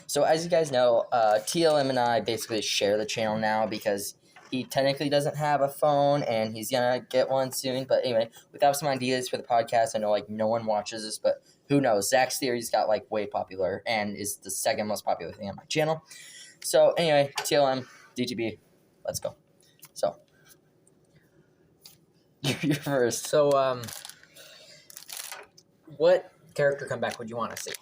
So as you guys know, TLM and I basically share the channel now because he technically doesn't have a phone and he's gonna get one soon. But anyway, we have some ideas for the podcast. I know no one watches this, but who knows? Zach's theories got way popular and is the second most popular thing on my channel. So anyway, TLM, DTB, let's go. So you're first. So what character comeback would you want to see?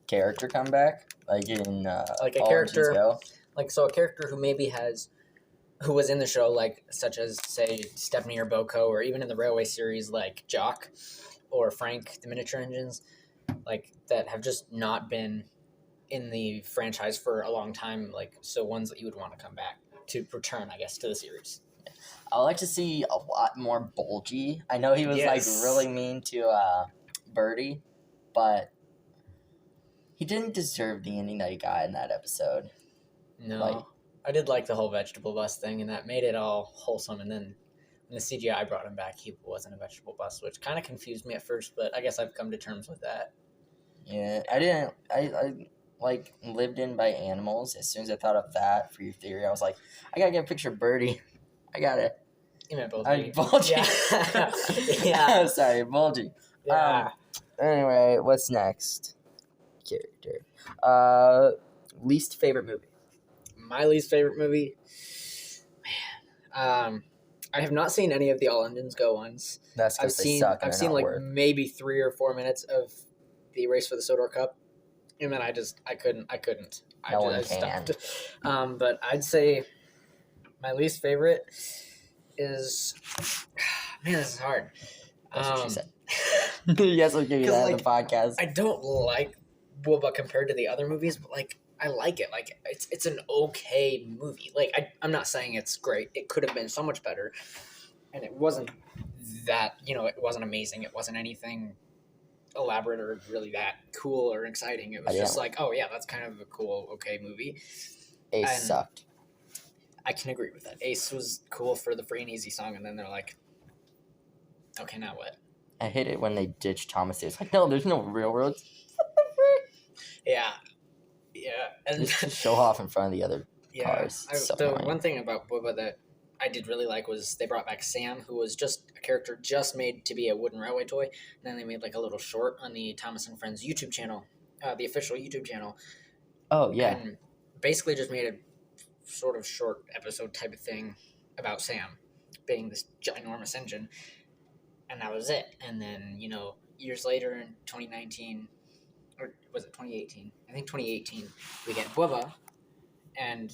Character comeback, like in like a All character, Engines Go? a character who was in the show, such as say Stephanie or Boko, or even in the Railway series like Jock or Frank, the Miniature Engines, that have just not been in the franchise for a long time. So ones that you would want to come back to return, I guess, to the series. I like to see a lot more Bulgy. I know he was really mean to Birdie, but he didn't deserve the Indie Night guy in that episode. No, I did like the whole vegetable bus thing, and that made it all wholesome. And then when the CGI brought him back, he wasn't a vegetable bus, which kind of confused me at first, but I guess I've come to terms with that. Yeah, I lived in by animals. As soon as I thought of that for your theory, I was like, I gotta get a picture of Birdie. I got it. You meant Bulgy. Bulgy. Yeah. Yeah. Sorry, Bulgy. Yeah. Anyway, what's next? Character. Least favorite movie. My least favorite movie? Man. I have not seen any of the All Engines Go ones. That's because they suck. I've seen maybe 3 or 4 minutes of the Race for the Sodor Cup. And then I couldn't. I stopped. But I'd say my least favorite is, man, this is hard. That's what she said. Yes, I'll give you that on the podcast. I don't like Bubba compared to the other movies, but I like it. It's an okay movie. I'm not saying it's great. It could have been so much better, and it wasn't that. It wasn't amazing. It wasn't anything elaborate or really that cool or exciting. It was just oh yeah, that's kind of a cool, okay movie. Ace sucked. I can agree with that. Ace was cool for the Free and Easy song, and then they're like, okay, now what? I hate it when they ditch Thomas. It's like, no, there's no railroads. Yeah. Yeah. And just show off in front of the other cars. One thing about Bubba that I did really like was they brought back Sam, who was just a character just made to be a wooden railway toy. And then they made a little short on the Thomas and Friends YouTube channel, the official YouTube channel. Oh, yeah. And basically just made a sort of short episode type of thing about Sam being this ginormous engine. And that was it. And then, years later in 2019, or was it 2018? I think 2018, we get Bubba and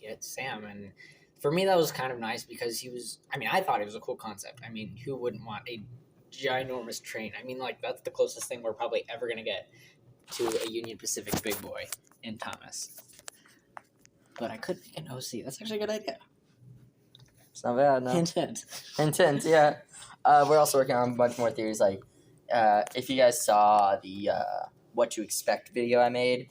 get Sam. And for me, that was kind of nice because I thought it was a cool concept. Who wouldn't want a ginormous train? That's the closest thing we're probably ever going to get to a Union Pacific big boy in Thomas. But I could make an OC. That's actually a good idea. It's not bad, no. Hint, yeah. We're also working on a bunch more theories. If you guys saw the What to Expect video I made,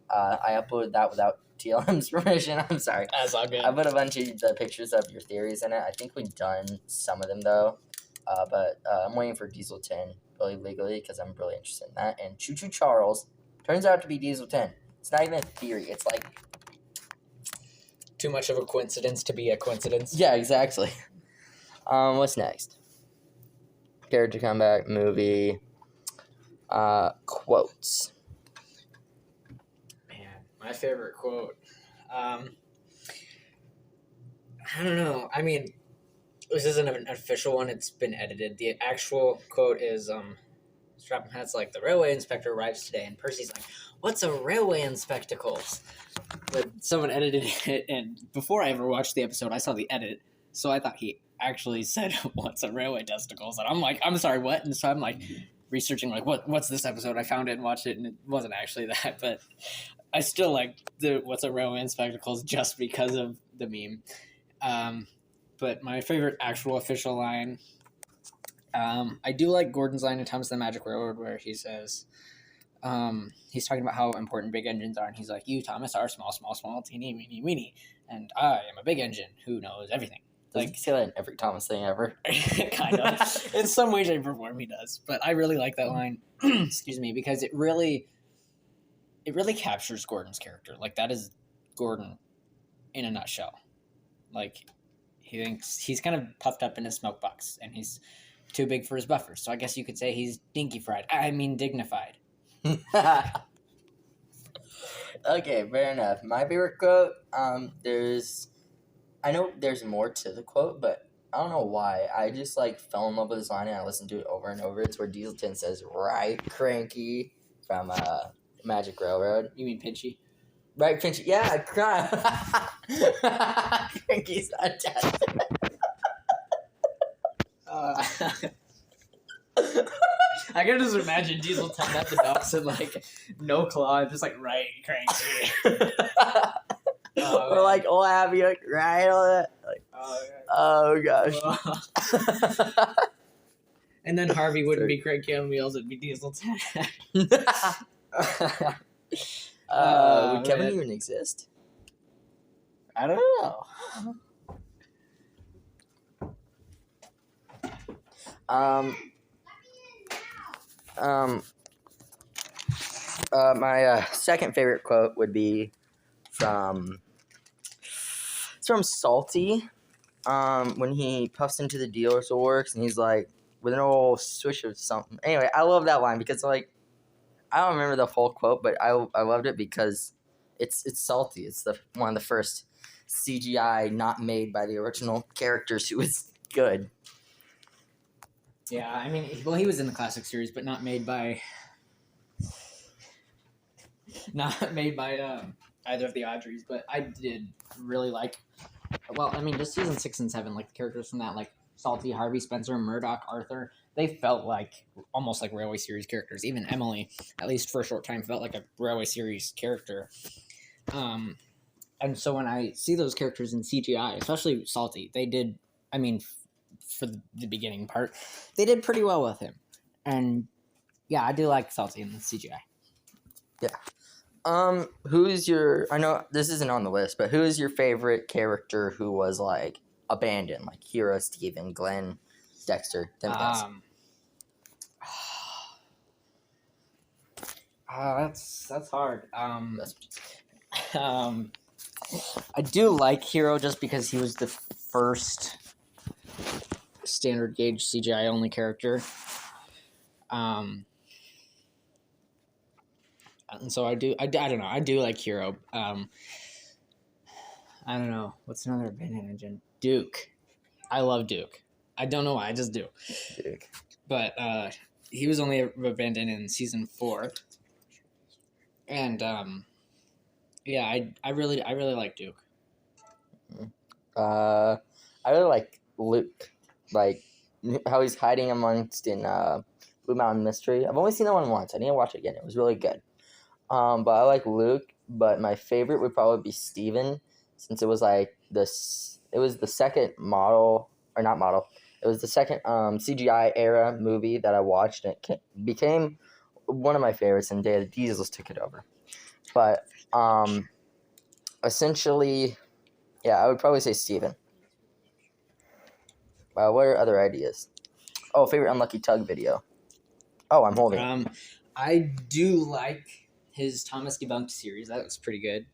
I uploaded that without TLM's permission. I'm sorry. That's all good. I put a bunch of the pictures of your theories in it. I think we've done some of them, though. But I'm waiting for Diesel 10 really legally because I'm really interested in that. And Choo Choo Charles turns out to be Diesel 10. It's not even a theory. It's too much of a coincidence to be a coincidence. Yeah, exactly. What's next? Character comeback, movie, quotes. Man, my favorite quote. I don't know. This isn't an official one. It's been edited. The actual quote is, Strapham Hat's the railway inspector arrives today, and Percy's like, what's a railway inspectacles? But someone edited it, and before I ever watched the episode, I saw the edit, so I thought he actually said, what's a railway testicles? And I'm like, I'm sorry, what? And so I'm researching, what's this episode? I found it and watched it, and it wasn't actually that, but I still like the what's a railway inspectacles just because of the meme. But my favorite actual official line, I do like Gordon's line in Thomas the Magic Railroad where he says, he's talking about how important big engines are, and he's like, you, Thomas, are small, small, small, teeny, weeny, weeny, and I am a big engine who knows everything. Does he say that in every Thomas thing ever? Kind of. In some way, shape, or form, he does. But I really like that line, excuse me, because it really it really captures Gordon's character. Like, that is Gordon in a nutshell. Like, he thinks he's kind of puffed up in his smoke box, and he's too big for his buffers. So I guess you could say he's dignified. Okay, fair enough. My favorite quote, I know there's more to the quote, but I don't know why. I just like fell in love with this line and I listened to it over and over. It's where Dieselton says, "Right, Cranky," from Magic Railroad. You mean Pinchy? Right, Pinchy. Yeah, Cranky's fantastic. I can just imagine Diesel telling at the docks and like no claw, just like right Cranky. Or like old Abby, like right on that. Like, oh gosh. And then Harvey wouldn't be Cranky on wheels; it'd be Diesel 10. Would Kevin even exist? I don't know. My second favorite quote would be it's from Salty, when he puffs into the dealer's works and he's like, with an old swish of something. Anyway, I love that line because like, I don't remember the whole quote, but I loved it because it's Salty. It's one of the first CGI not made by the original characters who was good. Yeah, I mean, he was in the classic series, but not made by either of the Audreys. But I did really like. Well, I mean, just season 6 and 7, like the characters from that, like Salty, Harvey, Spencer, Murdoch, Arthur, they felt like almost like Railway Series characters. Even Emily, at least for a short time, felt like a Railway Series character. And so when I see those characters in CGI, especially Salty, they did. I mean, for the beginning part, they did pretty well with him. And yeah, I do like Salty in the CGI. Yeah. Who's your? I know this isn't on the list, but who is your favorite character who was like abandoned, like Hero, Steven, Glenn, Dexter, them guys? That's hard. I do like Hero just because he was the first standard gauge CGI only character. And so I don't know. I do like Hero. I don't know. What's another abandoned engine? Duke. I love Duke. I don't know why. I just do. Duke. But he was only abandoned in season 4. And yeah, I really like Duke. I really like Luke, like how he's hiding amongst in Blue Mountain Mystery. I've only seen that one once. I need to watch it again. It was really good. But I like Luke. But my favorite would probably be Steven, since it was like this. It was the second model, or not model. It was the second CGI era movie that I watched, and it became one of my favorites. And Day of the Diesels took it over. But essentially, yeah, I would probably say Steven. What are other ideas? Oh, favorite Unlucky Tug video. Oh, I'm holding it. I do like his Thomas Debunked series. That was pretty good.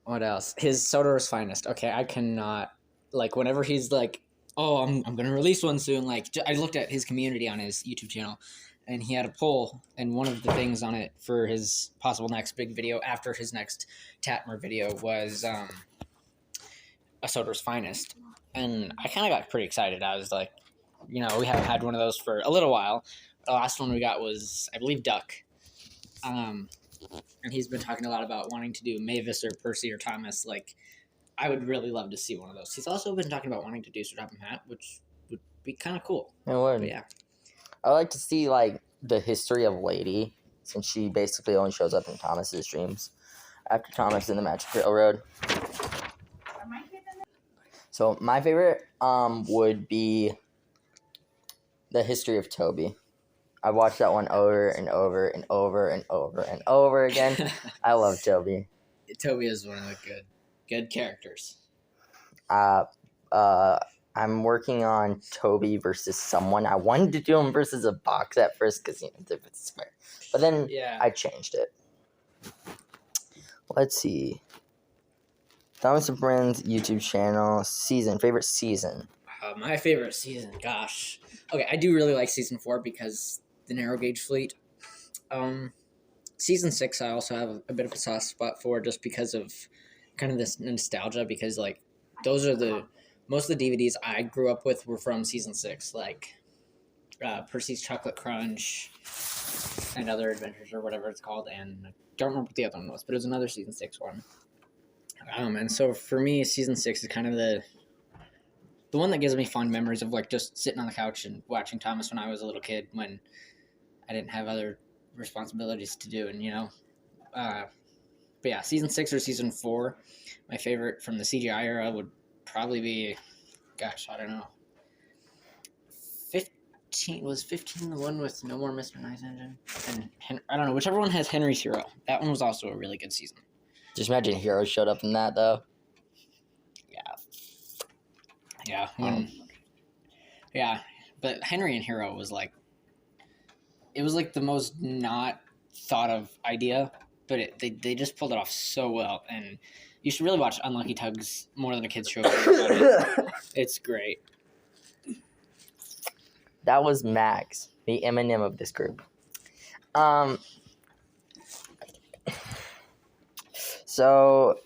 What else? His Sodor's Finest. Okay, I cannot, like, whenever he's like, oh, I'm going to release one soon, like, I looked at his community on his YouTube channel, and he had a poll, and one of the things on it for his possible next big video after his next Tatmer video was a Sodor's Finest. And I kind of got pretty excited. I was like, we haven't had one of those for a little while. The last one we got was, I believe, Duck. And he's been talking a lot about wanting to do Mavis or Percy or Thomas. Like, I would really love to see one of those. He's also been talking about wanting to do Sir Topham Hatt, which would be kind of cool. It would. But yeah. I like to see, like, the history of Lady, since she basically only shows up in Thomas's dreams after Thomas in the Magic Railroad. So my favorite would be the history of Toby. I watched that one over and over and over and over and over again. I love Toby. Toby is one of the good characters. I'm working on Toby versus someone. I wanted to do him versus a box at first because it's fair. But then Yeah. I changed it. Let's see. Thomas and Friends YouTube channel favorite season. My favorite season, gosh. Okay, I do really like season 4 because the narrow gauge fleet. Season 6, I also have a bit of a soft spot for just because of kind of this nostalgia. Because like those are most of the DVDs I grew up with were from season 6, like Percy's Chocolate Crunch and Other Adventures or whatever it's called, and I don't remember what the other one was, but it was another season 6 one. And so for me, season 6 is kind of the one that gives me fond memories of like just sitting on the couch and watching Thomas when I was a little kid when I didn't have other responsibilities to do, and but yeah, season 6 or season 4, my favorite from the CGI era would probably be, gosh, I don't know. 15 the one with No More Mr. Nice Engine, and I don't know, whichever one has Henry's Hero. That one was also a really good season. Just imagine Hero showed up in that though. Yeah. Yeah, but Henry and Hero was like, it was like the most not thought of idea, but they just pulled it off so well, and you should really watch Unlucky Tugs more than a kids show. It's great. That was Max, the Eminem of this group. So,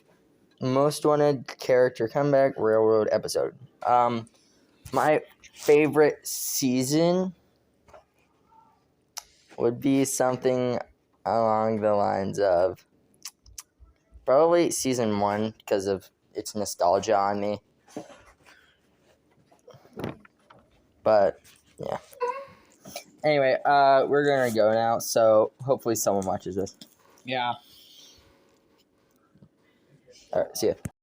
most wanted character comeback railroad episode. My favorite season would be something along the lines of probably season 1 because of its nostalgia on me. But yeah. Anyway, we're gonna go now. So hopefully someone watches this. Yeah. All right, see ya.